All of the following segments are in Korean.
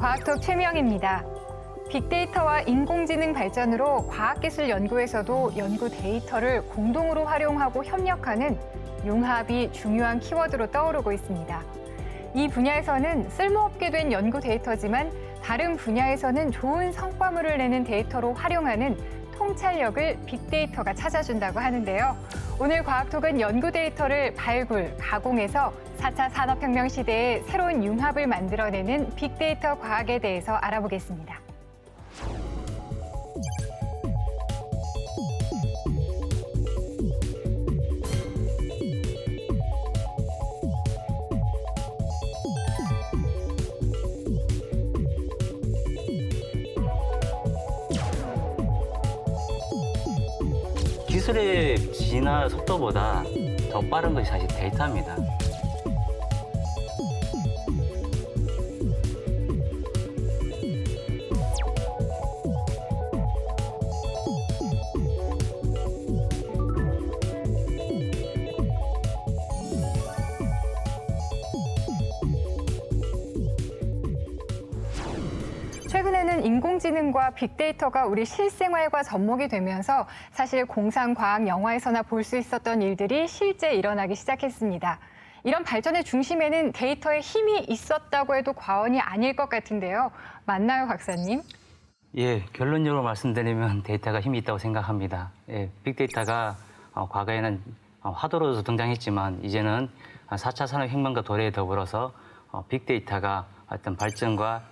과학톡 최미영입니다. 빅데이터와 인공지능 발전으로 과학기술 연구에서도 연구 데이터를 공동으로 활용하고 협력하는 융합이 중요한 키워드로 떠오르고 있습니다. 이 분야에서는 쓸모없게 된 연구 데이터지만 다른 분야에서는 좋은 성과물을 내는 데이터로 활용하는 통찰력을 빅데이터가 찾아준다고 하는데요. 오늘 과학톡은 연구 데이터를 발굴, 가공해서 4차 산업혁명 시대에 새로운 융합을 만들어내는 빅데이터 과학에 대해서 알아보겠습니다. 기술의 진화 속도보다 더 빠른 것이 사실 데이터입니다. 최근에는 인공지능과 빅데이터가 우리 실생활과 접목이 되면서 사실 공상, 과학, 영화에서나 볼 수 있었던 일들이 실제 일어나기 시작했습니다. 이런 발전의 중심에는 데이터의 힘이 있었다고 해도 과언이 아닐 것 같은데요. 맞나요, 박사님? 예, 결론적으로 말씀드리면 데이터가 힘이 있다고 생각합니다. 예, 빅데이터가 과거에는 화두로도 등장했지만 이제는 4차 산업혁명과 도래에 더불어서 빅데이터가 어떤 발전과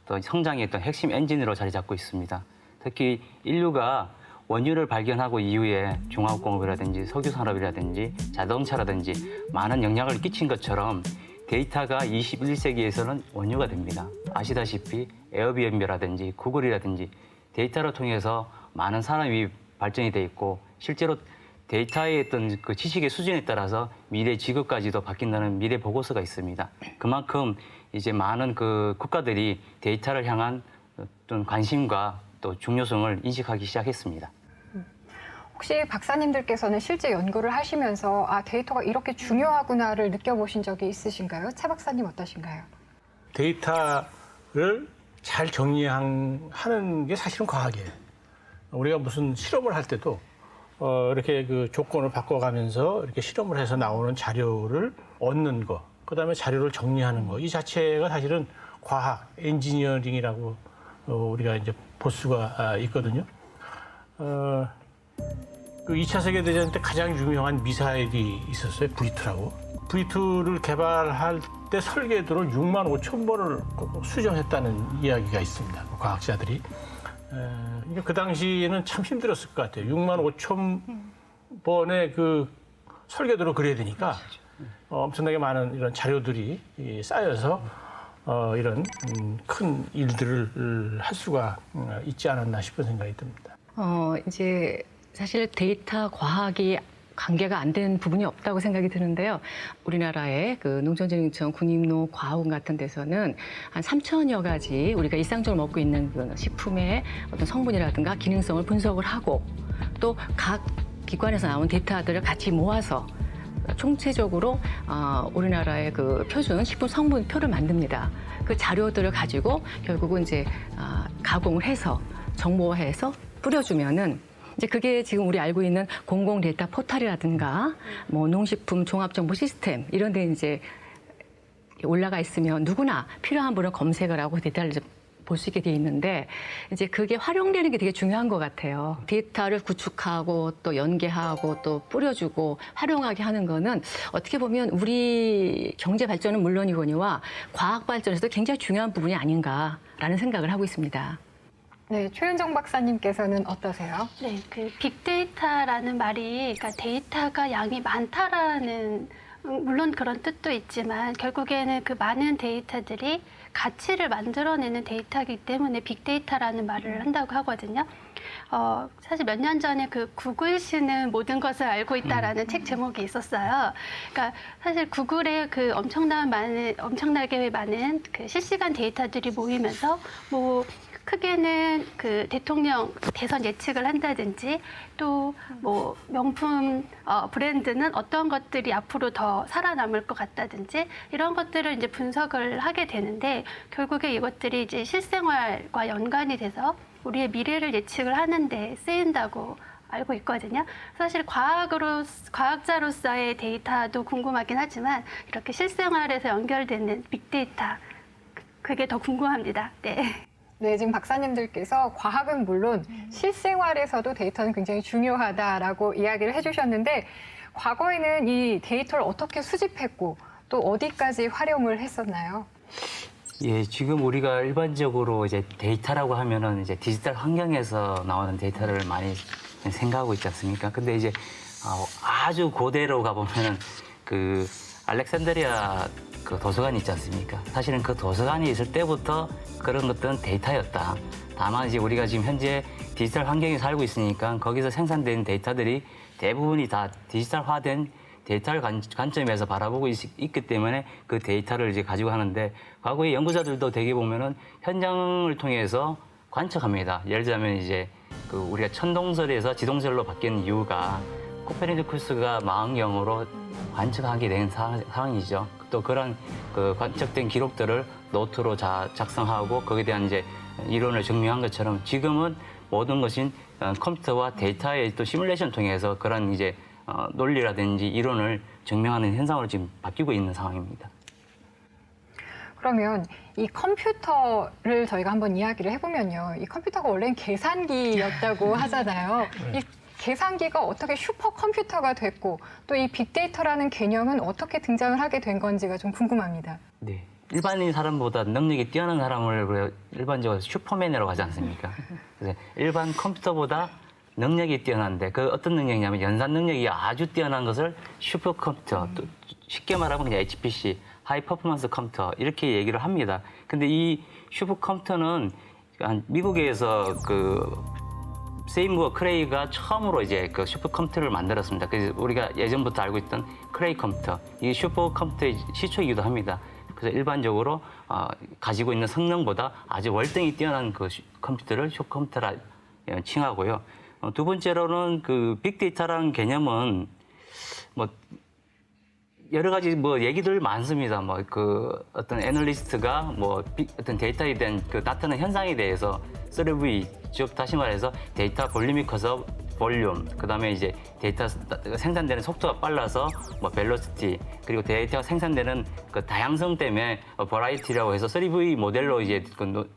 또 성장의 어떤 핵심 엔진으로 자리 잡고 있습니다. 특히 인류가 원유를 발견하고 이후에 중화학공업이라든지 석유산업이라든지 자동차라든지 많은 영향을 끼친 것처럼 데이터가 21세기에서는 원유가 됩니다. 아시다시피 에어비앤비라든지 구글이라든지 데이터를 통해서 많은 산업이 발전이 돼 있고 실제로 데이터의 어떤 그 지식의 수준에 따라서 미래 직업까지도 바뀐다는 미래 보고서가 있습니다. 그만큼 이제 많은 그 국가들이 데이터를 향한 어떤 관심과 또 중요성을 인식하기 시작했습니다. 혹시 박사님들께서는 실제 연구를 하시면서 데이터가 이렇게 중요하구나를 느껴보신 적이 있으신가요? 차 박사님 어떠신가요? 데이터를 잘 정리하는 게 사실은 과학이에요. 우리가 무슨 실험을 할 때도 이렇게 그 조건을 바꿔가면서 이렇게 실험을 해서 나오는 자료를 얻는 거, 그다음에 자료를 정리하는 거, 이 자체가 사실은 과학, 엔지니어링이라고 우리가 이제 볼 수가 있거든요. 그 2차 세계대전 때 가장 유명한 미사일이 있었어요. V2라고. V2를 개발할 때 설계도를 6만 5천 번을 수정했다는 이야기가 있습니다. 과학자들이. 그러니까 그 당시에는 참 힘들었을 것 같아요. 6만 5천 번의 그 설계도를 그려야 되니까 엄청나게 많은 이런 자료들이 쌓여서 이런 큰 일들을 할 수가 있지 않았나 싶은 생각이 듭니다. 이제 사실 데이터 과학이 관계가 안 된 부분이 없다고 생각이 드는데요. 우리나라의 그 농촌진흥청 군림농 과학원 같은 데서는 한 3천여 가지 우리가 일상적으로 먹고 있는 그 식품의 어떤 성분이라든가 기능성을 분석을 하고 또 각 기관에서 나온 데이터들을 같이 모아서 총체적으로 우리나라의 그 표준 식품 성분표를 만듭니다. 그 자료들을 가지고 결국은 이제 가공을 해서 정보화해서 뿌려주면은 이제 그게 지금 우리 알고 있는 공공 데이터 포털이라든가 뭐 농식품 종합 정보 시스템 이런 데 이제 올라가 있으면 누구나 필요한 분을 검색을 하고 데이터를 볼 수 있게 돼 있는데 이제 그게 활용되는 게 되게 중요한 것 같아요. 데이터를 구축하고 또 연계하고 또 뿌려주고 활용하게 하는 거는 어떻게 보면 우리 경제 발전은 물론이거니와 과학 발전에서도 굉장히 중요한 부분이 아닌가라는 생각을 하고 있습니다. 네, 최은정 박사님께서는 어떠세요? 네, 그 빅데이터라는 말이 그러니까 데이터가 양이 많다라는 물론 그런 뜻도 있지만 결국에는 그 많은 데이터들이 가치를 만들어내는 데이터이기 때문에 빅데이터라는 말을 한다고 하거든요. 사실 몇 년 전에 그 구글씨는 모든 것을 알고 있다라는 책 제목이 있었어요. 그러니까 사실 구글에 그 엄청나게 많은 그 실시간 데이터들이 모이면서 뭐 크게는 그 대통령 대선 예측을 한다든지 또 뭐 명품 브랜드는 어떤 것들이 앞으로 더 살아남을 것 같다든지 이런 것들을 이제 분석을 하게 되는데 결국에 이것들이 이제 실생활과 연관이 돼서 우리의 미래를 예측을 하는데 쓰인다고 알고 있거든요. 사실 과학자로서의 데이터도 궁금하긴 하지만 이렇게 실생활에서 연결되는 빅데이터 그게 더 궁금합니다. 네. 네, 지금 박사님들께서 과학은 물론 실생활에서도 데이터는 굉장히 중요하다라고 이야기를 해주셨는데 과거에는 이 데이터를 어떻게 수집했고 또 어디까지 활용을 했었나요? 예, 지금 우리가 일반적으로 이제 데이터라고 하면은 이제 디지털 환경에서 나오는 데이터를 많이 생각하고 있지 않습니까? 근데 이제 아주 고대로 가보면은 그 알렉산드리아 그 도서관이 있지 않습니까? 사실은 그 도서관이 있을 때부터 그런 것들은 데이터였다. 다만 이제 우리가 지금 현재 디지털 환경에 살고 있으니까 거기서 생산된 데이터들이 대부분이 다 디지털화된 데이터를 관점에서 바라보고 있기 때문에 그 데이터를 이제 가지고 하는데 과거의 연구자들도 대개 보면은 현장을 통해서 관측합니다. 예를 들자면 이제 그 우리가 천동설에서 지동설로 바뀐 이유가 코페르니쿠스가 망원경으로 관측하게 된 상황이죠. 또 그런 그 관측된 기록들을 노트로 작성하고 거기에 대한 이제 이론을 증명한 것처럼 지금은 모든 것이 컴퓨터와 데이터의 또 시뮬레이션 통해서 그런 이제 논리라든지 이론을 증명하는 현상으로 지금 바뀌고 있는 상황입니다. 그러면 이 컴퓨터를 저희가 한번 이야기를 해보면요. 이 컴퓨터가 원래는 계산기였다고 하잖아요. 이 계산기가 어떻게 슈퍼컴퓨터가 됐고 또 이 빅데이터라는 개념은 어떻게 등장을 하게 된 건지가 좀 궁금합니다. 네. 일반인 사람보다 능력이 뛰어난 사람을 일반적으로 슈퍼맨이라고 하지 않습니까? 그래서 일반 컴퓨터보다 능력이 뛰어난데 그 어떤 능력이냐면 연산 능력이 아주 뛰어난 것을 슈퍼컴퓨터, 또 쉽게 말하면 그냥 HPC, 하이 퍼포먼스 컴퓨터 이렇게 얘기를 합니다. 근데 이 슈퍼컴퓨터는 미국에서 그 세이무어 크레이가 처음으로 이제 그 슈퍼컴퓨터를 만들었습니다. 그래서 우리가 예전부터 알고 있던 크레이 컴퓨터, 이게 슈퍼컴퓨터의 시초이기도 합니다. 그래서 일반적으로 가지고 있는 성능보다 아주 월등히 뛰어난 그 컴퓨터를 슈퍼컴퓨터라 칭하고요. 두 번째로는 그 빅데이터라는 개념은 뭐 여러 가지 뭐 얘기들 많습니다. 뭐 그 어떤 애널리스트가 뭐 어떤 데이터에 대한 그 나타나는 현상에 대해서 3V, 즉 다시 말해서 데이터 볼륨이 커서 볼륨, 그다음에 이제 데이터 생산되는 속도가 빨라서 뭐 벨로시티, 그리고 데이터가 생산되는 그 다양성 때문에 버라이티라고 해서 3V 모델로 이제 그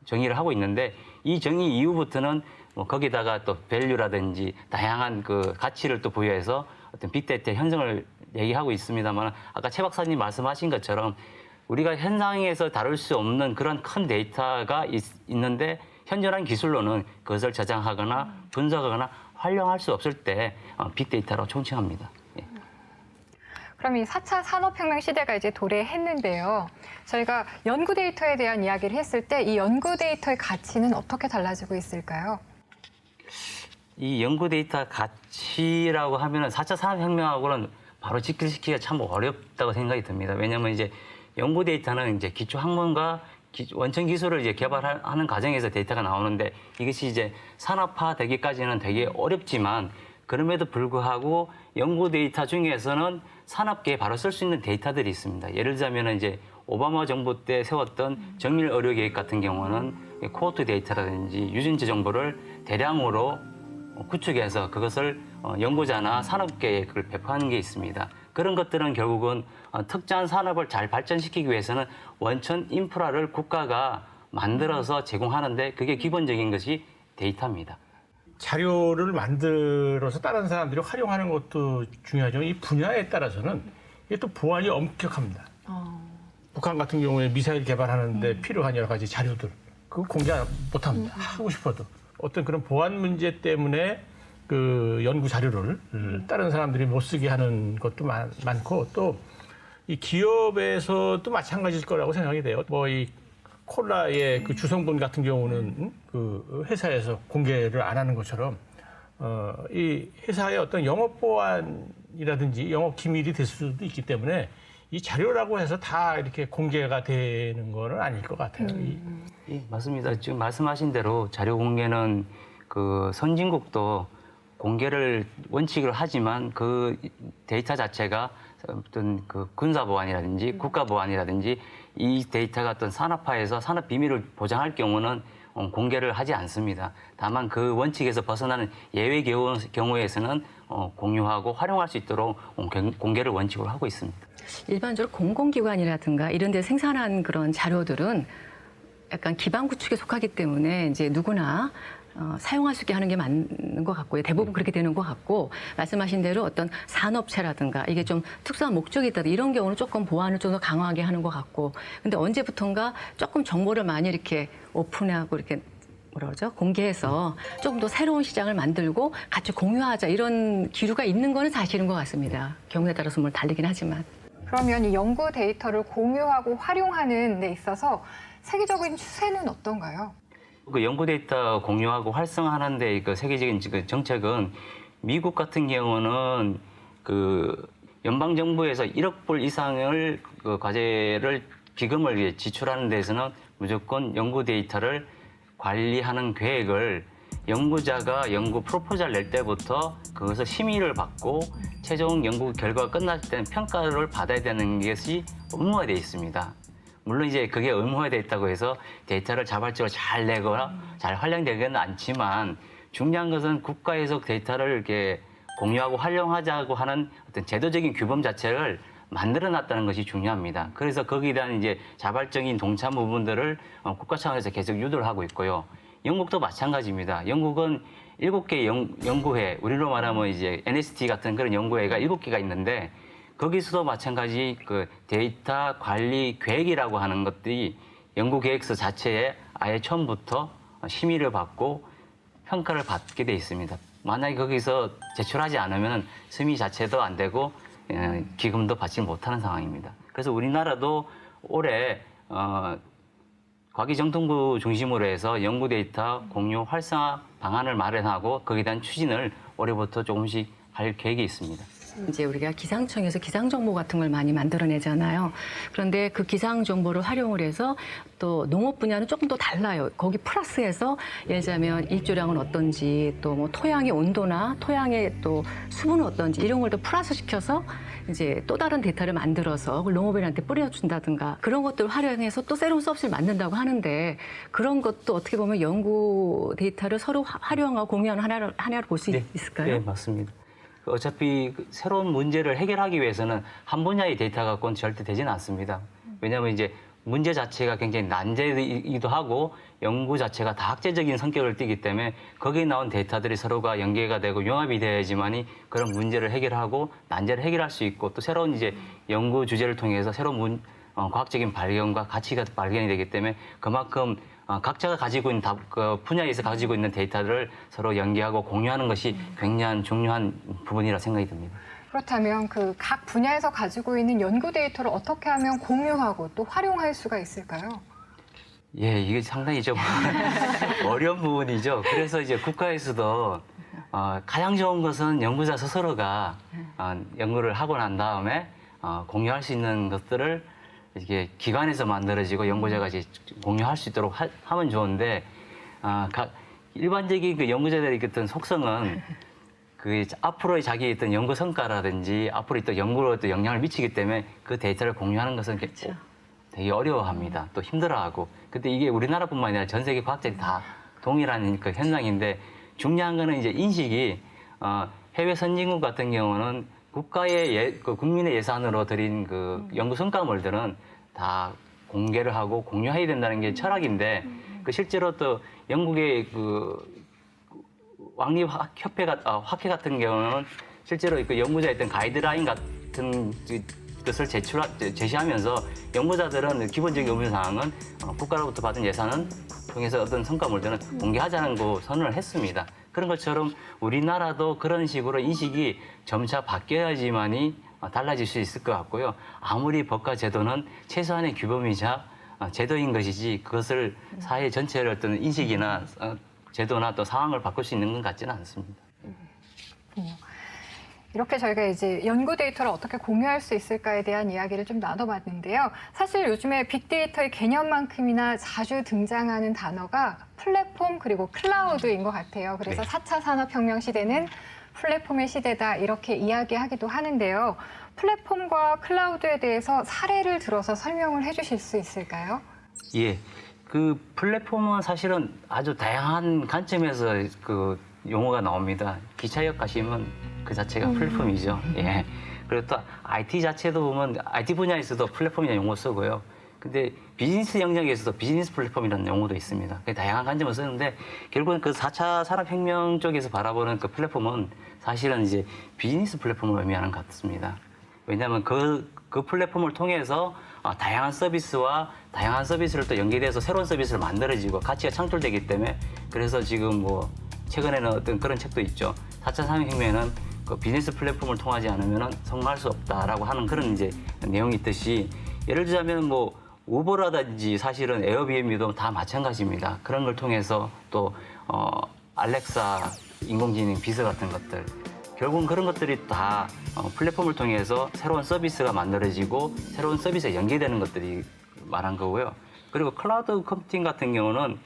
정의를 하고 있는데 이 정의 이후부터는 뭐 거기다가 또 밸류라든지 다양한 그 가치를 또 부여해서 어떤 빅데이터 현상을 얘기하고 있습니다만 아까 최 박사님 말씀하신 것처럼 우리가 현상에서 다룰 수 없는 그런 큰 데이터가 있는데 현존한 기술로는 그것을 저장하거나 분석하거나 활용할 수 없을 때 빅데이터로 총칭합니다. 예. 그럼 이 4차 산업혁명 시대가 이제 도래했는데요. 저희가 연구 데이터에 대한 이야기를 했을 때 이 연구 데이터의 가치는 어떻게 달라지고 있을까요? 이 연구 데이터 가치라고 하면은 4차 산업혁명하고는 바로 직결시키기가 참 어렵다고 생각이 듭니다. 왜냐하면 이제 연구 데이터는 이제 기초 학문과 원천 기술을 이제 개발하는 과정에서 데이터가 나오는데 이것이 이제 산업화되기까지는 되게 어렵지만 그럼에도 불구하고 연구 데이터 중에서는 산업계에 바로 쓸 수 있는 데이터들이 있습니다. 예를 들자면 이제 오바마 정부 때 세웠던 정밀 의료 계획 같은 경우는 코호트 데이터라든지 유전자 정보를 대량으로 구축해서 그것을 연구자나 산업계에 그걸 배포하는 게 있습니다. 그런 것들은 결국은 특정한 산업을 잘 발전시키기 위해서는 원천 인프라를 국가가 만들어서 제공하는데 그게 기본적인 것이 데이터입니다. 자료를 만들어서 다른 사람들이 활용하는 것도 중요하지만 이 분야에 따라서는 이게 또 보안이 엄격합니다. 북한 같은 경우에 미사일 개발하는데 필요한 여러 가지 자료들 그거 공개 못합니다. 하고 싶어도. 어떤 그런 보안 문제 때문에 그 연구 자료를 다른 사람들이 못 쓰게 하는 것도 많고 또 이 기업에서도 마찬가지일 거라고 생각이 돼요. 뭐 이 콜라의 그 주성분 같은 경우는 그 회사에서 공개를 안 하는 것처럼 이 회사의 어떤 영업 보안이라든지 영업 기밀이 될 수도 있기 때문에 이 자료라고 해서 다 이렇게 공개가 되는 거는 아닐 것 같아요. 예, 맞습니다. 지금 말씀하신 대로 자료 공개는 그 선진국도 공개를 원칙으로 하지만 그 데이터 자체가 어떤 그 군사 보안이라든지 국가 보안이라든지 이 데이터가 어떤 산업화해서 산업 비밀을 보장할 경우는 공개를 하지 않습니다. 다만 그 원칙에서 벗어나는 예외 경우에서는 공유하고 활용할 수 있도록 공개를 원칙으로 하고 있습니다. 일반적으로 공공기관이라든가 이런 데 생산한 그런 자료들은 약간 기반 구축에 속하기 때문에 이제 누구나 사용할 수 있게 하는 게 맞는 것 같고요. 대부분 그렇게 되는 것 같고, 말씀하신 대로 어떤 산업체라든가 이게 좀 특수한 목적이 있다 이런 경우는 조금 보안을 좀 더 강화하게 하는 것 같고, 근데 언제부턴가 조금 정보를 많이 이렇게 오픈하고 이렇게 뭐라 그러죠? 공개해서 조금 더 새로운 시장을 만들고 같이 공유하자 이런 기류가 있는 거는 사실인 것 같습니다. 경우에 따라서 뭘 다르긴 하지만. 그러면 이 연구 데이터를 공유하고 활용하는 데 있어서 세계적인 추세는 어떤가요? 그 연구 데이터 공유하고 활성화하는데 그 세계적인 그 정책은 미국 같은 경우는 그 연방 정부에서 1억 불 이상을 그 과제를 기금을 지출하는 데서는 무조건 연구 데이터를 관리하는 계획을 연구자가 연구 프로포즈를 낼 때부터 그것을 심의를 받고 최종 연구 결과가 끝났을 때는 평가를 받아야 되는 것이 의무화되어 있습니다. 물론 이제 그게 의무화되어 있다고 해서 데이터를 자발적으로 잘 내거나 잘 활용되지는 않지만 중요한 것은 국가에서 데이터를 이렇게 공유하고 활용하자고 하는 어떤 제도적인 규범 자체를 만들어 놨다는 것이 중요합니다. 그래서 거기에 대한 이제 자발적인 동참 부분들을 국가 차원에서 계속 유도를 하고 있고요. 영국도 마찬가지입니다. 영국은 7개 연구회, 우리로 말하면 이제 NST 같은 그런 연구회가 7개가 있는데 거기서도 마찬가지 그 데이터 관리 계획이라고 하는 것들이 연구 계획서 자체에 아예 처음부터 심의를 받고 평가를 받게 돼 있습니다. 만약에 거기서 제출하지 않으면 심의 자체도 안 되고 기금도 받지 못하는 상황입니다. 그래서 우리나라도 올해 과기정통부 중심으로 해서 연구 데이터 공유 활성화 방안을 마련하고 거기에 대한 추진을 올해부터 조금씩 할 계획이 있습니다. 이제 우리가 기상청에서 기상정보 같은 걸 많이 만들어내잖아요. 그런데 그 기상정보를 활용을 해서 또 농업 분야는 조금 더 달라요. 거기 플러스해서 예를 들자면 일조량은 어떤지 또 뭐 토양의 온도나 토양의 또 수분은 어떤지 이런 걸 또 플러스시켜서 이제 또 다른 데이터를 만들어서 그걸 농업인한테 뿌려준다든가 그런 것들을 활용해서 또 새로운 서비스를 만든다고 하는데 그런 것도 어떻게 보면 연구 데이터를 서로 활용하고 공유하는 하나로 볼 수 있을까요? 네, 맞습니다. 어차피 새로운 문제를 해결하기 위해서는 한 분야의 데이터 갖고는 절대 되지는 않습니다. 왜냐하면 이제 문제 자체가 굉장히 난제이기도 하고 연구 자체가 다학제적인 성격을 띠기 때문에 거기에 나온 데이터들이 서로가 연계가 되고 융합이 돼야지만이 그런 문제를 해결하고 난제를 해결할 수 있고 또 새로운 이제 연구 주제를 통해서 새로운 과학적인 발견과 가치가 발견이 되기 때문에 그만큼 각자가 가지고 있는 그 분야에서 가지고 있는 데이터를 서로 연계하고 공유하는 것이 굉장히 중요한 부분이라 생각이 듭니다. 그렇다면 그 각 분야에서 가지고 있는 연구 데이터를 어떻게 하면 공유하고 또 활용할 수가 있을까요? 예, 이게 상당히 좀 어려운 부분이죠. 그래서 이제 국가에서도 가장 좋은 것은 연구자 스스로가 연구를 하고 난 다음에 공유할 수 있는 것들을 이게 기관에서 만들어지고 연구자가 이제 공유할 수 있도록 하면 좋은데 일반적인 그 연구자들의 어떤 속성은 그 앞으로의 자기의 어떤 연구 성과라든지 앞으로 또 연구로 또 영향을 미치기 때문에 그 데이터를 공유하는 것은 그렇죠. 되게 어려워합니다. 또 힘들어하고. 근데 이게 우리나라뿐만 아니라 전 세계 과학자들이 다 동일한 그 현상인데 중요한 거는 이제 인식이 해외 선진국 같은 경우는 국가의 그 국민의 예산으로 들인 그 연구 성과물들은 다 공개를 하고 공유해야 된다는 게 철학인데 그 실제로 또 영국의 그 왕립학회 학회 같은 경우는 실제로 그 연구자의 어떤 가이드라인 같은 것을 제시하면서 연구자들은 기본적인 의무 사항은 국가로부터 받은 예산은 통해서 어떤 성과물들은 공개하자는 거 선언을 했습니다. 그런 것처럼 우리나라도 그런 식으로 인식이 점차 바뀌어야지만이 달라질 수 있을 것 같고요. 아무리 법과 제도는 최소한의 규범이자 제도인 것이지 그것을 사회 전체의 어떤 인식이나 제도나 또 상황을 바꿀 수 있는 것 같지는 않습니다. 이렇게 저희가 이제 연구 데이터를 어떻게 공유할 수 있을까에 대한 이야기를 좀 나눠봤는데요. 사실 요즘에 빅데이터의 개념만큼이나 자주 등장하는 단어가 플랫폼 그리고 클라우드인 것 같아요. 그래서 네. 4차 산업혁명 시대는 플랫폼의 시대다 이렇게 이야기하기도 하는데요. 플랫폼과 클라우드에 대해서 사례를 들어서 설명을 해주실 수 있을까요? 예. 그 플랫폼은 사실은 아주 다양한 관점에서 그 용어가 나옵니다. 기차역 가시면 그 자체가 플랫폼이죠. 예. 그리고 또 IT 자체도 보면 IT 분야에서도 플랫폼이라는 용어 쓰고요. 근데 비즈니스 영역에서도 비즈니스 플랫폼이라는 용어도 있습니다. 다양한 관점을 쓰는데 결국은 그 4차 산업혁명 쪽에서 바라보는 그 플랫폼은 사실은 이제 비즈니스 플랫폼을 의미하는 것 같습니다. 왜냐하면 그 플랫폼을 통해서 다양한 서비스와 다양한 서비스를 또 연계돼서 새로운 서비스를 만들어지고 가치가 창출되기 때문에 그래서 지금 뭐 최근에는 어떤 그런 책도 있죠. 4차 산업혁명에는 그 비즈니스 플랫폼을 통하지 않으면 성공할 수 없다라고 하는 그런 이제 내용이 있듯이 예를 들자면 뭐 우버라든지 사실은 에어비앤비도 다 마찬가지입니다. 그런 걸 통해서 또 알렉사, 인공지능, 비서 같은 것들 결국은 그런 것들이 다 플랫폼을 통해서 새로운 서비스가 만들어지고 새로운 서비스에 연계되는 것들이 말한 거고요. 그리고 클라우드 컴퓨팅 같은 경우는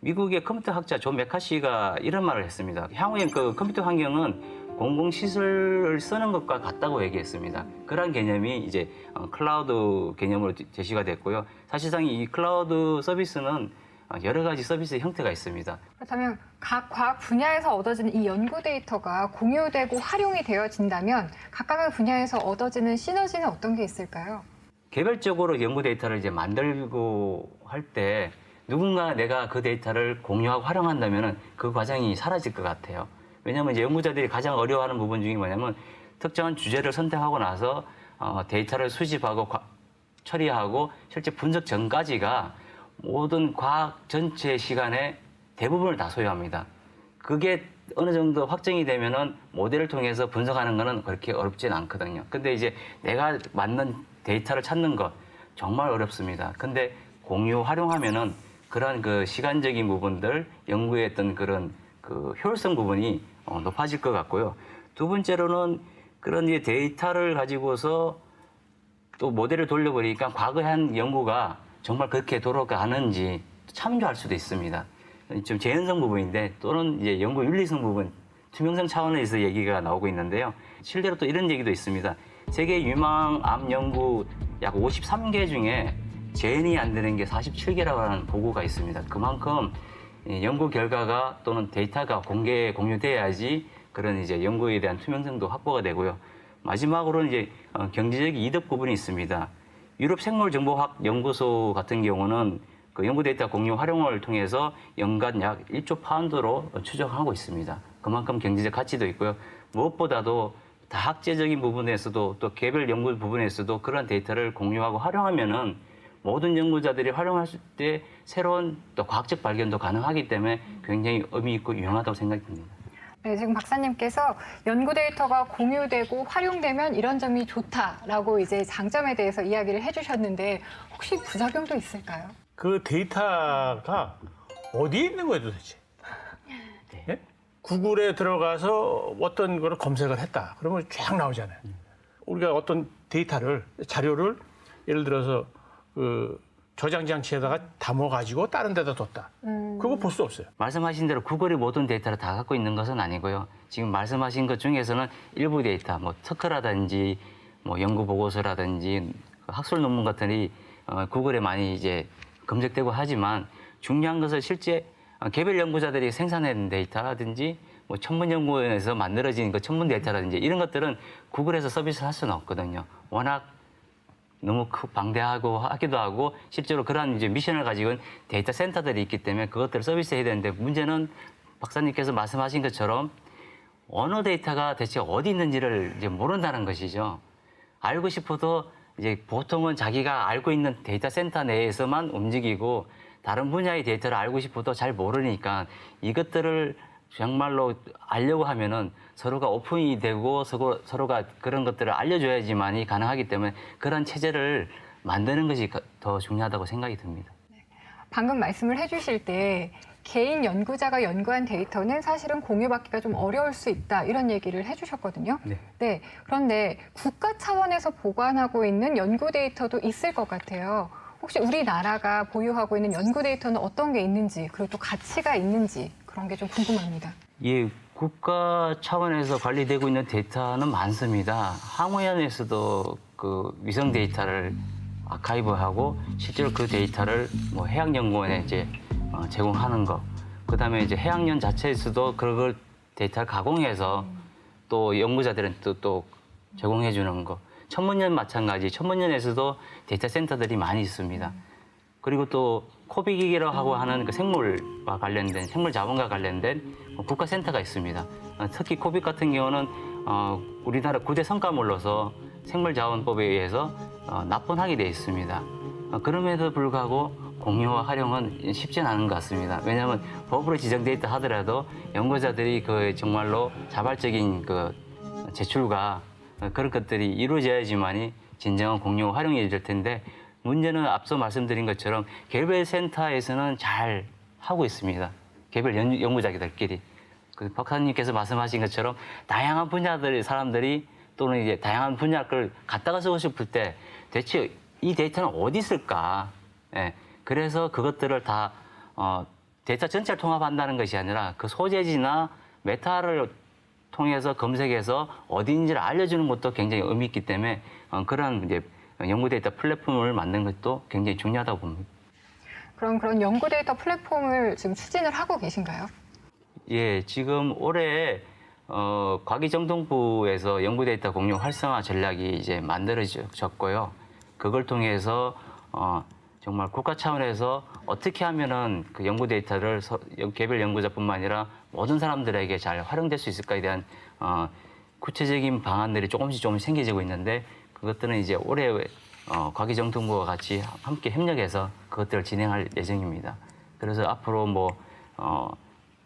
미국의 컴퓨터 학자 존 메카시가 이런 말을 했습니다. 향후에 그 컴퓨터 환경은 공공시설을 쓰는 것과 같다고 얘기했습니다. 그런 개념이 이제 클라우드 개념으로 제시가 됐고요. 사실상 이 클라우드 서비스는 여러 가지 서비스의 형태가 있습니다. 그렇다면 각 과학 분야에서 얻어지는 이 연구 데이터가 공유되고 활용이 되어진다면 각각의 분야에서 얻어지는 시너지는 어떤 게 있을까요? 개별적으로 연구 데이터를 이제 만들고 할 때 누군가 내가 그 데이터를 공유하고 활용한다면 그 과정이 사라질 것 같아요. 왜냐하면 이제 연구자들이 가장 어려워하는 부분 중에 뭐냐면 특정한 주제를 선택하고 나서 데이터를 수집하고 처리하고 실제 분석 전까지가 모든 과학 전체 시간의 대부분을 다 소요합니다. 그게 어느 정도 확정이 되면은 모델을 통해서 분석하는 거는 그렇게 어렵진 않거든요. 근데 이제 내가 맞는 데이터를 찾는 것 정말 어렵습니다. 근데 공유 활용하면은 그런 그 시간적인 부분들 연구에 했던 그런 그 효율성 부분이 높아질 것 같고요. 두 번째로는 그런 이제 데이터를 가지고서 또 모델을 돌려보니까 과거에 한 연구가 정말 그렇게 돌아가는지 참조할 수도 있습니다. 좀 재현성 부분인데 또는 이제 연구 윤리성 부분, 투명성 차원에서 얘기가 나오고 있는데요. 실제로 또 이런 얘기도 있습니다. 세계 유망 암 연구 약 53개 중에 재현이 안 되는 게 47개라고 하는 보고가 있습니다. 그만큼 연구 결과가 또는 데이터가 공유돼야지 그런 이제 연구에 대한 투명성도 확보가 되고요. 마지막으로는 이제 경제적 이득 부분이 있습니다. 유럽 생물정보학 연구소 같은 경우는 그 연구 데이터 공유 활용을 통해서 연간 약 1조 파운드로 추정하고 있습니다. 그만큼 경제적 가치도 있고요. 무엇보다도 다학제적인 부분에서도 또 개별 연구 부분에서도 그런 데이터를 공유하고 활용하면은 모든 연구자들이 활용할 때 새로운 또 과학적 발견도 가능하기 때문에 굉장히 의미 있고 유용하다고 생각이 듭니다. 네, 지금 박사님께서 연구 데이터가 공유되고 활용되면 이런 점이 좋다라고 이제 장점에 대해서 이야기를 해주셨는데 혹시 부작용도 있을까요? 그 데이터가 어디에 있는 거예요 도대체? 네. 예? 구글에 들어가서 어떤 거를 검색을 했다. 그러면 쫙 나오잖아요. 우리가 어떤 데이터를, 자료를 예를 들어서 그 저장 장치에다가 담아가지고 다른 데다 뒀다. 그거 볼 수 없어요. 말씀하신 대로 구글이 모든 데이터를 다 갖고 있는 것은 아니고요. 지금 말씀하신 것 중에서는 일부 데이터, 뭐 특허라든지 뭐 연구 보고서라든지 학술 논문 같은 구글에 많이 이제 검색되고 하지만 중요한 것은 실제 개별 연구자들이 생산한 데이터라든지 뭐 천문연구원에서 만들어진 그 천문 데이터라든지 이런 것들은 구글에서 서비스를 할 수는 없거든요. 워낙 너무 방대하고 하기도 하고 실제로 그런 이제 미션을 가지고 있는 데이터 센터들이 있기 때문에 그것들을 서비스해야 되는데 문제는 박사님께서 말씀하신 것처럼 어느 데이터가 대체 어디 있는지를 이제 모른다는 것이죠. 알고 싶어도 이제 보통은 자기가 알고 있는 데이터 센터 내에서만 움직이고 다른 분야의 데이터를 알고 싶어도 잘 모르니까 이것들을 정말로 알려고 하면은 서로가 오픈이 되고 서로가 그런 것들을 알려줘야지만이 가능하기 때문에 그런 체제를 만드는 것이 더 중요하다고 생각이 듭니다. 방금 말씀을 해주실 때 개인 연구자가 연구한 데이터는 사실은 공유받기가 좀 어려울 수 있다 이런 얘기를 해주셨거든요. 네. 그런데 국가 차원에서 보관하고 있는 연구 데이터도 있을 것 같아요. 혹시 우리나라가 보유하고 있는 연구 데이터는 어떤 게 있는지 그리고 또 가치가 있는지 그런 게 좀 궁금합니다. 예, 국가 차원에서 관리되고 있는 데이터는 많습니다. 항우연에서도 그 위성 데이터를 아카이브하고 실제로 그 데이터를 뭐 해양연구원에 이제 제공하는 거. 그다음에 이제 해양연 자체에서도 그걸 데이터를 가공해서 또 연구자들한테 또 제공해 주는 거. 천문연 마찬가지. 천문연에서도 데이터 센터들이 많이 있습니다. 그리고 또 코비기라고 하는 그 생물과 관련된 생물 자원과 관련된 국가센터가 있습니다. 특히 코빅 같은 경우는 우리나라 9대 성과물로서 생물자원법에 의해서 납본하게 돼 있습니다. 그럼에도 불구하고 공유와 활용은 쉽지는 않은 것 같습니다. 왜냐하면 법으로 지정돼 있다 하더라도 연구자들이 그 정말로 자발적인 그 제출과 그런 것들이 이루어져야지만이 진정한 공유와 활용이 될 텐데 문제는 앞서 말씀드린 것처럼 개별 센터에서는 잘 하고 있습니다. 개별 연구자들끼리. 그 박사님께서 말씀하신 것처럼 다양한 분야들의 사람들이 또는 이제 다양한 분야를 갖다가 쓰고 싶을 때 대체 이 데이터는 어디 있을까? 예. 그래서 그것들을 다 데이터 전체를 통합한다는 것이 아니라 그 소재지나 메타를 통해서 검색해서 어디인지를 알려주는 것도 굉장히 의미 있기 때문에 그런 이제 연구 데이터 플랫폼을 만드는 것도 굉장히 중요하다고 봅니다. 그럼 그런 연구 데이터 플랫폼을 지금 추진을 하고 계신가요? 예, 지금 올해 과기정통부에서 연구 데이터 공유 활성화 전략이 이제 만들어졌고요. 그걸 통해서 정말 국가 차원에서 어떻게 하면은 그 연구 데이터를 개별 연구자뿐만 아니라 모든 사람들에게 잘 활용될 수 있을까에 대한 구체적인 방안들이 조금씩 생겨지고 있는데 그것들은 이제 올해 과기정통부와 같이 함께 협력해서 그것들을 진행할 예정입니다. 그래서 앞으로 뭐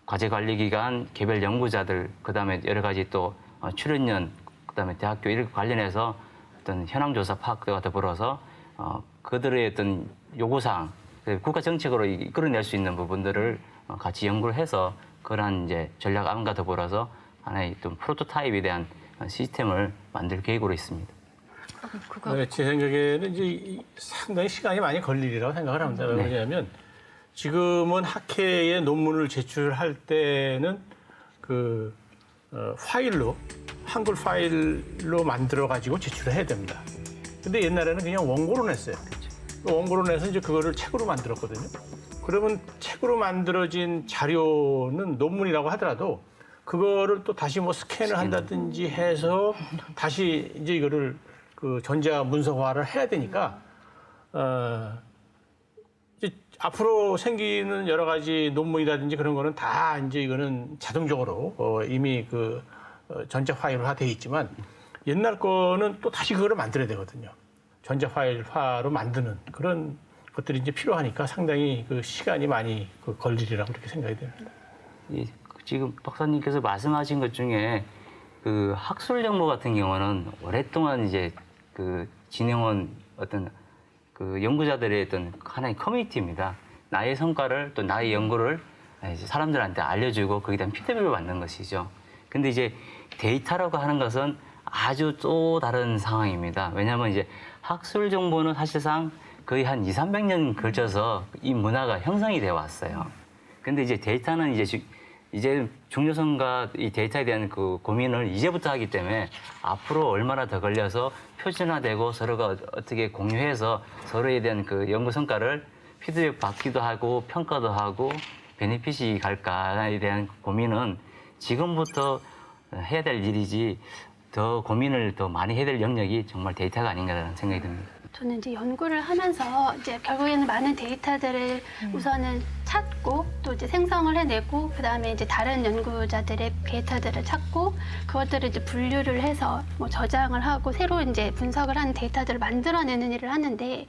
과제관리기관, 개별 연구자들, 그다음에 여러 가지 또 출연연, 그다음에 대학교 이렇게 관련해서 어떤 현황조사 파악과 더불어서 그들의 어떤 요구사항, 국가 정책으로 이끌어낼 수 있는 부분들을 같이 연구를 해서 그러한 이제 전략안과 더불어서 하나의 좀 프로토타입에 대한 시스템을 만들 계획으로 있습니다. 네, 제 생각에는 이제 상당히 시간이 많이 걸리리라고 생각을 합니다. 왜냐하면 지금은 학회에 논문을 제출할 때는 그 파일로 한글 파일로 만들어 가지고 제출을 해야 됩니다. 근데 옛날에는 그냥 원고로 냈어요. 원고로 내서 이제 그거를 책으로 만들었거든요. 그러면 책으로 만들어진 자료는 논문이라고 하더라도 그거를 또 다시 뭐 스캔을 한다든지 해서 다시 이제 이거를 그 전자 문서화를 해야 되니까 이제 앞으로 생기는 여러 가지 논문이라든지 그런 거는 다 이제 이거는 자동적으로 이미 그 전자 파일화 돼 있지만 옛날 거는 또 다시 그거를 만들어야 되거든요. 전자 파일화로 만드는 그런 것들이 이제 필요하니까 상당히 그 시간이 많이 걸리리라고 그렇게 생각이 됩니다. 예, 지금 박사님께서 말씀하신 것 중에 그 학술 정보 같은 경우는 오랫동안 이제 그 진행한 어떤 그 연구자들의 어떤 하나의 커뮤니티입니다. 나의 성과를 또 나의 연구를 이제 사람들한테 알려주고 거기에 대한 피드백을 받는 것이죠. 근데 이제 데이터라고 하는 것은 아주 또 다른 상황입니다. 왜냐하면 이제 학술 정보는 사실상 거의 한 200~300년 걸쳐서 이 문화가 형성이 되어 왔어요. 근데 이제 데이터는 이제 중요성과 이 데이터에 대한 그 고민을 이제부터 하기 때문에 앞으로 얼마나 더 걸려서 표준화되고 서로가 어떻게 공유해서 서로에 대한 그 연구 성과를 피드백 받기도 하고 평가도 하고 베네핏이 갈까에 대한 고민은 지금부터 해야 될 일이지 더 고민을 더 많이 해야 될 영역이 정말 데이터가 아닌가라는 생각이 듭니다. 저는 이제 연구를 하면서 이제 결국에는 많은 데이터들을 우선은 찾고 또 이제 생성을 해내고 그다음에 이제 다른 연구자들의 데이터들을 찾고 그것들을 이제 분류를 해서 뭐 저장을 하고 새로 이제 분석을 하는 데이터들을 만들어내는 일을 하는데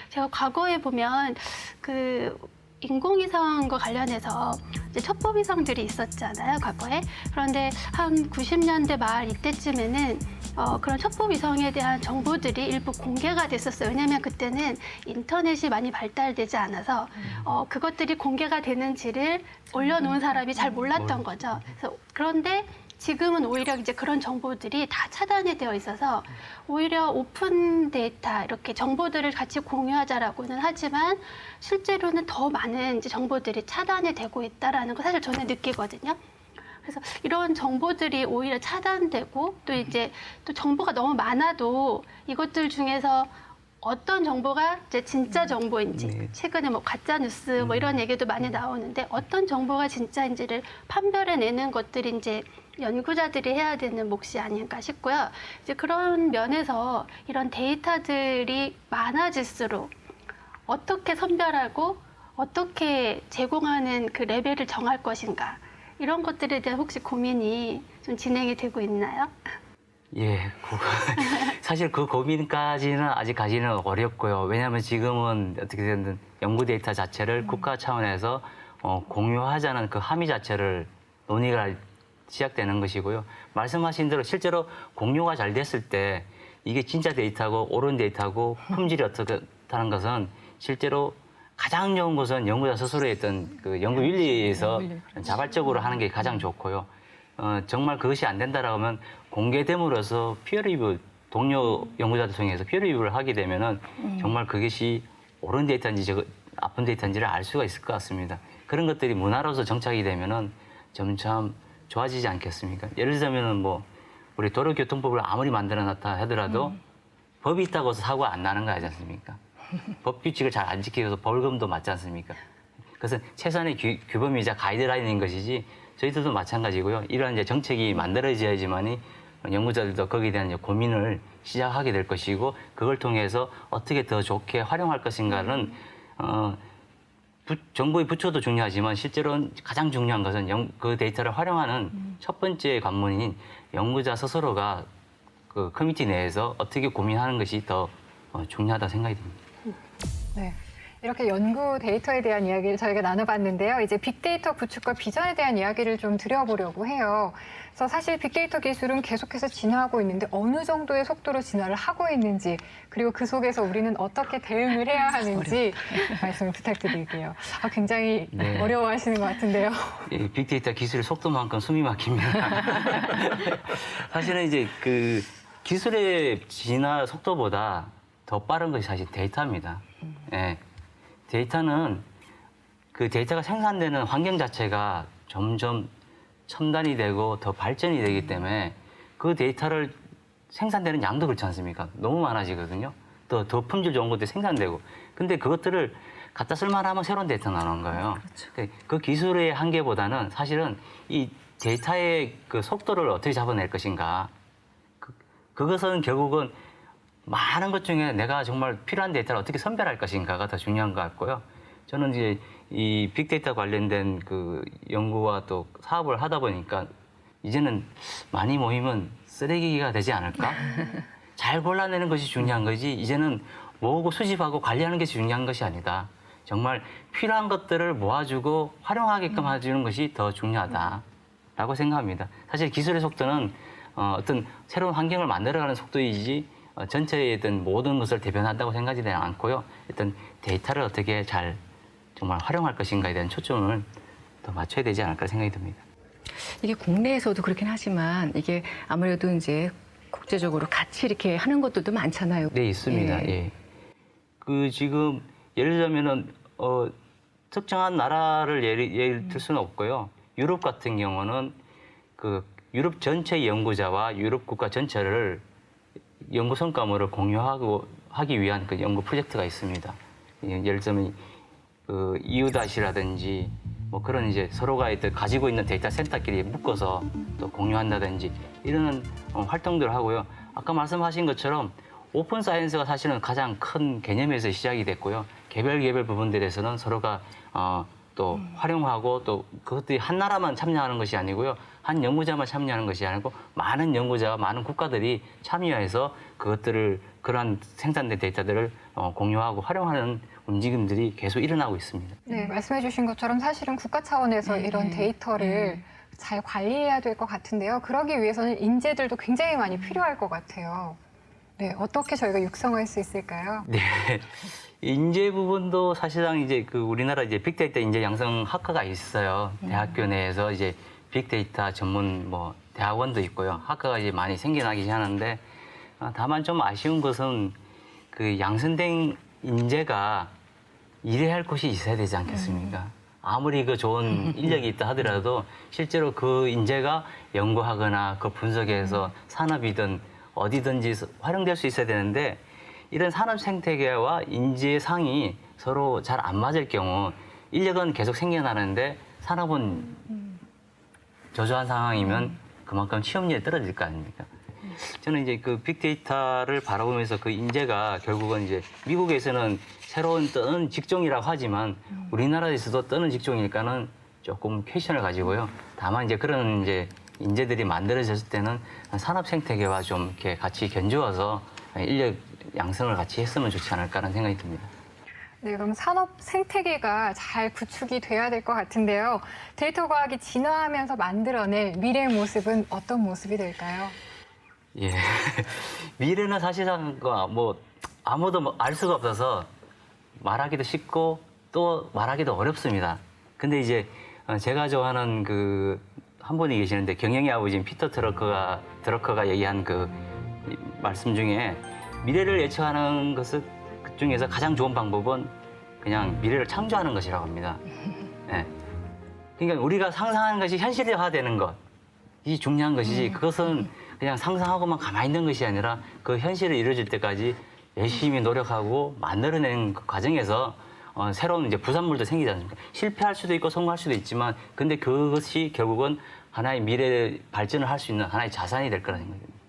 제가 과거에 보면 그 인공위성과 관련해서 이제 첩보 위성들이 있었잖아요, 과거에. 그런데 한 90년대 말 이때쯤에는 그런 첩보 위성에 대한 정보들이 일부 공개가 됐었어요. 왜냐하면 그때는 인터넷이 많이 발달되지 않아서 그것들이 공개가 되는지를 올려놓은 사람이 잘 몰랐던 거죠. 그런데 지금은 오히려 이제 그런 정보들이 다 차단이 되어 있어서 오히려 오픈 데이터 이렇게 정보들을 같이 공유하자라고는 하지만 실제로는 더 많은 이제 정보들이 차단이 되고 있다라는 거 사실 저는 느끼거든요. 그래서 이런 정보들이 오히려 차단되고 또 이제 또 정보가 너무 많아도 이것들 중에서 어떤 정보가 이제 진짜 정보인지 네. 최근에 뭐 가짜 뉴스 뭐 이런 얘기도 많이 나오는데 어떤 정보가 진짜인지를 판별해내는 것들이 이제 연구자들이 해야 되는 몫이 아닐까 싶고요. 이제 그런 면에서 이런 데이터들이 많아질수록 어떻게 선별하고 어떻게 제공하는 그 레벨을 정할 것인가 이런 것들에 대한 혹시 고민이 좀 진행이 되고 있나요? 예, 사실 그 고민까지는 아직까지는 어렵고요. 왜냐하면 지금은 어떻게든 연구 데이터 자체를 국가 차원에서 공유하자는 그 함의 자체를 논의가 시작되는 것이고요. 말씀하신 대로 실제로 공유가 잘 됐을 때 이게 진짜 데이터고 옳은 데이터고 품질이 어떻다는 것은 실제로 가장 좋은 것은 연구자 스스로의 어떤 그 연구 윤리에서 자발적으로 하는 게 가장 좋고요. 정말 그것이 안 된다라고 하면 공개됨으로써 피어 리뷰 동료 연구자들 통해서 피어 리뷰를 하게 되면은 정말 그것이 옳은 데이터인지 나쁜 데이터인지를 알 수가 있을 것 같습니다. 그런 것들이 문화로서 정착이 되면은 점점 좋아지지 않겠습니까? 예를 들자면은 뭐 우리 도로교통법을 아무리 만들어놨다 하더라도 법이 있다고 해서 사고가 안 나는 거 아니지 않습니까? 법 규칙을 잘 안 지키고 벌금도 맞지 않습니까? 그것은 최소한의 규범이자 가이드라인인 것이지 저희들도 마찬가지고요. 이러한 이제 정책이 만들어져야지만이 연구자들도 거기에 대한 이제 고민을 시작하게 될 것이고 그걸 통해서 어떻게 더 좋게 활용할 것인가는 정부의 부처도 중요하지만 실제로는 가장 중요한 것은 그 데이터를 활용하는 첫 번째 관문인 연구자 스스로가 그 커뮤니티 내에서 어떻게 고민하는 것이 더 중요하다 생각이 듭니다. 네. 이렇게 연구 데이터에 대한 이야기를 저희가 나눠봤는데요. 이제 빅데이터 구축과 비전에 대한 이야기를 좀 드려보려고 해요. 그래서 사실 빅데이터 기술은 계속해서 진화하고 있는데 어느 정도의 속도로 진화를 하고 있는지 그리고 그 속에서 우리는 어떻게 대응을 해야 하는지 말씀을 부탁드릴게요. 굉장히 네. 어려워하시는 것 같은데요. 예, 빅데이터 기술의 속도만큼 숨이 막힙니다. 사실은 이제 그 기술의 진화 속도보다 더 빠른 것이 사실 데이터입니다. 예. 데이터는 그 데이터가 생산되는 환경 자체가 점점 첨단이 되고 더 발전이 되기 때문에 그 데이터를 생산되는 양도 그렇지 않습니까? 너무 많아지거든요. 더 품질 좋은 것들이 생산되고. 근데 그것들을 갖다 쓸만하면 새로운 데이터 나오는 거예요. 그렇죠. 그 기술의 한계보다는 사실은 이 데이터의 그 속도를 어떻게 잡아낼 것인가. 그것은 결국은 많은 것 중에 내가 정말 필요한 데이터를 어떻게 선별할 것인가가 더 중요한 것 같고요. 저는 이제 이 빅데이터 관련된 그 연구와 또 사업을 하다 보니까 이제는 많이 모이면 쓰레기가 되지 않을까? 잘 골라내는 것이 중요한 거지 이제는 모으고 수집하고 관리하는 것이 중요한 것이 아니다. 정말 필요한 것들을 모아주고 활용하게끔 해주는 것이 더 중요하다라고 생각합니다. 사실 기술의 속도는 어떤 새로운 환경을 만들어가는 속도이지 전체의 어떤 모든 것을 대변한다고 생각하지 않고요. 일단 데이터를 어떻게 잘 정말 활용할 것인가에 대한 초점을 더 맞춰야 되지 않을까 생각이 듭니다. 이게 국내에서도 그렇긴 하지만 이게 아무래도 이제 국제적으로 같이 이렇게 하는 것들도 많잖아요. 네, 있습니다. 예. 그 지금 예를 들자면은 특정한 나라를 예를 들 수는 없고요. 유럽 같은 경우는 그 유럽 전체 연구자와 유럽 국가 전체를 연구 성과물을 공유하기 위한 그 연구 프로젝트가 있습니다. 예를 들면 그 이유닷이라든지 뭐 그런 이제 서로가 가지고 있는 데이터 센터끼리 묶어서 또 공유한다든지 이런 활동들을 하고요. 아까 말씀하신 것처럼 오픈 사이언스가 사실은 가장 큰 개념에서 시작이 됐고요. 개별 부분들에서는 서로가 또 활용하고 또 그것들이 한 나라만 참여하는 것이 아니고요. 한 연구자만 참여하는 것이 아니고 많은 연구자와 많은 국가들이 참여해서 그것들을 그러한 생산된 데이터들을 공유하고 활용하는 움직임들이 계속 일어나고 있습니다. 네, 말씀해 주신 것처럼 사실은 국가 차원에서 이런 데이터를 잘 관리해야 될 것 같은데요. 그러기 위해서는 인재들도 굉장히 많이 필요할 것 같아요. 네, 어떻게 저희가 육성할 수 있을까요? 네. 인재 부분도 사실상 이제 그 우리나라 이제 빅데이터 인재 양성 학과가 있어요. 대학교 내에서 이제 빅데이터 전문 뭐 대학원도 있고요. 학과가 이제 많이 생겨나기 하는데 다만 좀 아쉬운 것은 그 양성된 인재가 일해야 할 곳이 있어야 되지 않겠습니까? 아무리 그 좋은 인력이 있다 하더라도 실제로 그 인재가 연구하거나 그 분석해서 산업이든 어디든지 활용될 수 있어야 되는데 이런 산업 생태계와 인재상이 서로 잘 안 맞을 경우 인력은 계속 생겨나는데 산업은 저조한 상황이면 그만큼 취업률이 떨어질 거 아닙니까? 저는 이제 그 빅데이터를 바라보면서 그 인재가 결국은 이제 미국에서는 새로운 뜨는 직종이라고 하지만 우리나라에서도 뜨는 직종이니까는 조금 퀘션을 가지고요. 다만 이제 그런 이제 인재들이 만들어졌을 때는 산업 생태계와 좀 이렇게 같이 견주어서 인력 양성을 같이 했으면 좋지 않을까라는 생각이 듭니다. 네, 그럼 산업 생태계가 잘 구축이 돼야 될 것 같은데요. 데이터 과학이 진화하면서 만들어낼 미래의 모습은 어떤 모습이 될까요? 예. 미래는 사실상 뭐 아무도 알 수가 없어서 말하기도 쉽고 또 말하기도 어렵습니다. 근데 이제 제가 좋아하는 그 한 분이 계시는데 경영의 아버지인 피터 드러커가 얘기한 그 말씀 중에 미래를 예측하는 것은 그 중에서 가장 좋은 방법은 그냥 미래를 창조하는 것이라고 합니다. 예. 그러니까 우리가 상상하는 것이 현실화되는 것, 이 중요한 것이지 그것은 그냥 상상하고만 가만히 있는 것이 아니라 그 현실이 이루어질 때까지 열심히 노력하고 만들어내는 그 과정에서 새로운 이제 부산물도 생기지 않습니까? 실패할 수도 있고 성공할 수도 있지만 근데 그것이 결국은 하나의 미래 발전을 할 수 있는 하나의 자산이 될 거라는 생각입니다.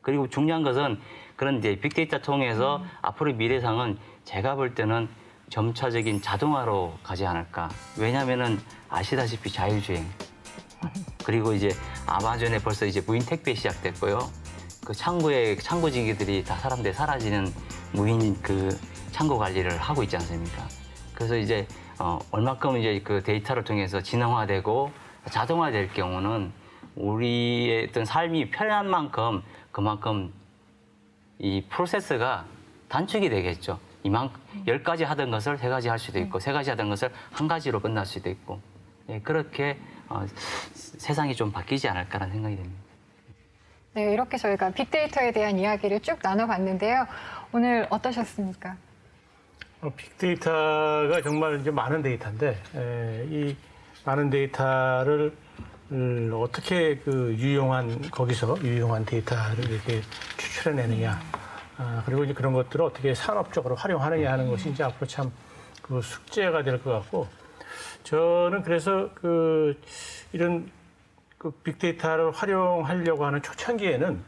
그리고 중요한 것은 그런 이제 빅데이터 통해서 앞으로의 미래상은 제가 볼 때는 점차적인 자동화로 가지 않을까. 왜냐하면은 아시다시피 자율주행. 그리고 이제 아마존에 벌써 이제 무인 택배 시작됐고요. 그 창고지기들이 다 사람들이 사라지는 무인 그 창고 관리를 하고 있지 않습니까? 그래서 이제 얼마큼 이제 그 데이터를 통해서 지능화되고 자동화될 경우는 우리의 어떤 삶이 편한 만큼 그만큼 이 프로세스가 단축이 되겠죠. 10가지 하던 것을 3가지 할 수도 있고 3가지 하던 것을 1가지로 끝날 수도 있고 예, 그렇게 세상이 좀 바뀌지 않을까라는 생각이 듭니다. 네, 이렇게 저희가 빅데이터에 대한 이야기를 쭉 나눠봤는데요. 오늘 어떠셨습니까? 빅데이터가 정말 이제 많은 데이터인데 이 많은 데이터를 어떻게 그 거기서 유용한 데이터를 이렇게 추출해내느냐 그리고 이제 그런 것들을 어떻게 산업적으로 활용하느냐 하는 것이 이제 앞으로 참 그 숙제가 될 것 같고 저는 그래서 이런 그 빅데이터를 활용하려고 하는 초창기에는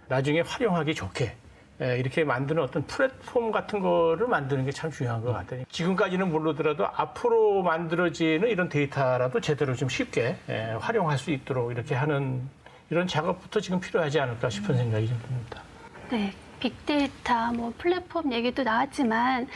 나중에 활용하기 좋게 이렇게 만드는 어떤 플랫폼 같은 거를 만드는 게 참 중요한 것 같아요. 지금까지는 모르더라도 앞으로 만들어지는 이런 데이터라도 제대로 좀 쉽게 활용할 수 있도록 이렇게 하는 이런 작업부터 지금 필요하지 않을까 싶은 생각이 좀 듭니다. 네. 빅데이터, 뭐 플랫폼 얘기도 나왔지만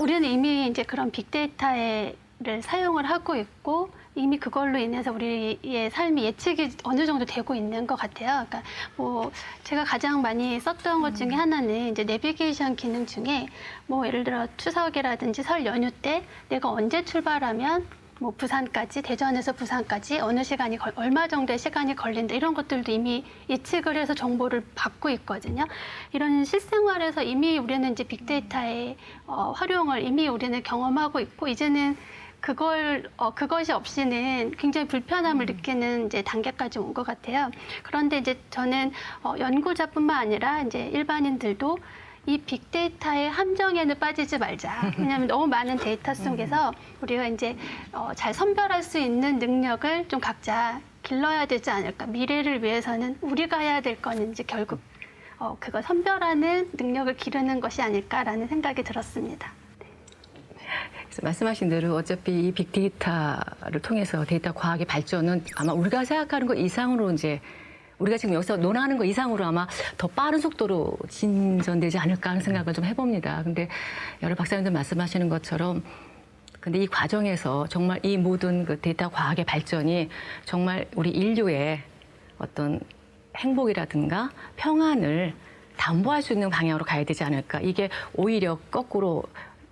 우리는 이미 이제 그런 빅데이터를 사용을 하고 있고 이미 그걸로 인해서 우리의 삶이 예측이 어느 정도 되고 있는 것 같아요. 그러니까 뭐 제가 가장 많이 썼던 것 중에 하나는 이제 내비게이션 기능 중에 뭐 예를 들어 추석이라든지 설 연휴 때 내가 언제 출발하면 뭐 부산까지 대전에서 부산까지 어느 시간이 얼마 정도의 시간이 걸린다 이런 것들도 이미 예측을 해서 정보를 받고 있거든요. 이런 실생활에서 이미 우리는 이제 빅데이터의 활용을 이미 우리는 경험하고 있고 이제는 그것이 없이는 굉장히 불편함을 느끼는 이제 단계까지 온 것 같아요. 그런데 이제 저는 연구자뿐만 아니라 이제 일반인들도 이 빅데이터의 함정에는 빠지지 말자. 왜냐하면 너무 많은 데이터 속에서 우리가 이제 잘 선별할 수 있는 능력을 좀 각자 길러야 되지 않을까. 미래를 위해서는 우리가 해야 될 거는 이제 결국 그거 선별하는 능력을 기르는 것이 아닐까라는 생각이 들었습니다. 그래서 말씀하신 대로 어차피 이 빅데이터를 통해서 데이터 과학의 발전은 아마 우리가 생각하는 것 이상으로 이제 우리가 지금 여기서 논하는 거 이상으로 아마 더 빠른 속도로 진전되지 않을까 하는 생각을 좀 해봅니다. 근데 여러 박사님들 말씀하시는 것처럼 근데 이 과정에서 정말 이 모든 그 데이터 과학의 발전이 정말 우리 인류의 어떤 행복이라든가 평안을 담보할 수 있는 방향으로 가야 되지 않을까. 이게 오히려 거꾸로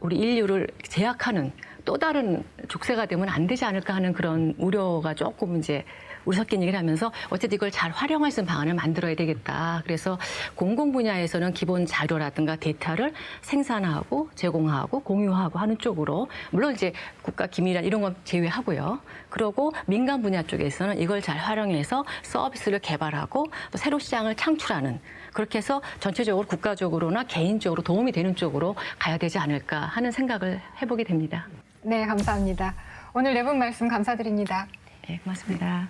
우리 인류를 제약하는 또 다른 족쇄가 되면 안 되지 않을까 하는 그런 우려가 조금 이제 우리 섞인 얘기를 하면서 어쨌든 이걸 잘 활용할 수 있는 방안을 만들어야 되겠다. 그래서 공공 분야에서는 기본 자료라든가 데이터를 생산하고 제공하고 공유하고 하는 쪽으로 물론 이제 국가 기밀이나 이런 건 제외하고요. 그리고 민간 분야 쪽에서는 이걸 잘 활용해서 서비스를 개발하고 또 새로 시장을 창출하는 그렇게 해서 전체적으로 국가적으로나 개인적으로 도움이 되는 쪽으로 가야 되지 않을까 하는 생각을 해보게 됩니다. 네, 감사합니다. 오늘 네 분 말씀 감사드립니다. 네, 고맙습니다.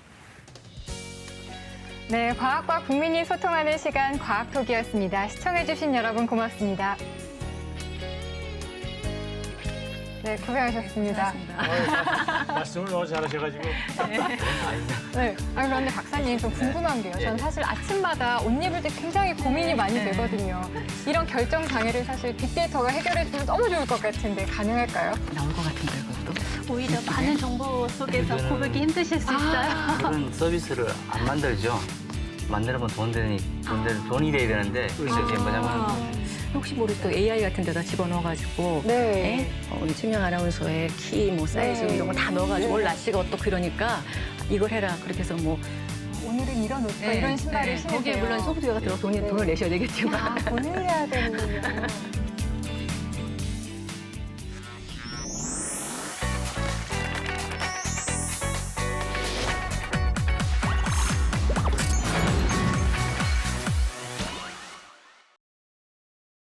네, 과학과 국민이 소통하는 시간 과학톡이었습니다. 시청해주신 여러분 고맙습니다. 네, 고생하셨습니다. 말씀을 너무 잘하셔가지고. 네, 그런데 박사님 좀 궁금한 게요. 저는 사실 아침마다 옷 입을 때 굉장히 고민이 많이 되거든요. 이런 결정 장애를 사실 빅데이터가 해결해주면 너무 좋을 것 같은데 가능할까요? 나올 것 같은데 그것도. 오히려 많은 정보 속에서 고르기 힘드실 수 있어요. 그런 서비스를 안 만들죠. 만들면 돈이 돼야 되는데 이게 뭐냐면 혹시 모르 또 AI 같은 데다 집어넣어가지고 네. 우리 최명 아나운서의 키, 뭐 사이즈 네. 이런 거 다 넣어가지고 올 날씨가 어떻고 그러니까 이걸 해라 그렇게 해서 뭐 오늘은 이런 옷과 이런 신발을 신으세요. 거기에 물론 소프트웨어가 들어 돈을 내셔야 되겠지만 돈을 내야 되는군요.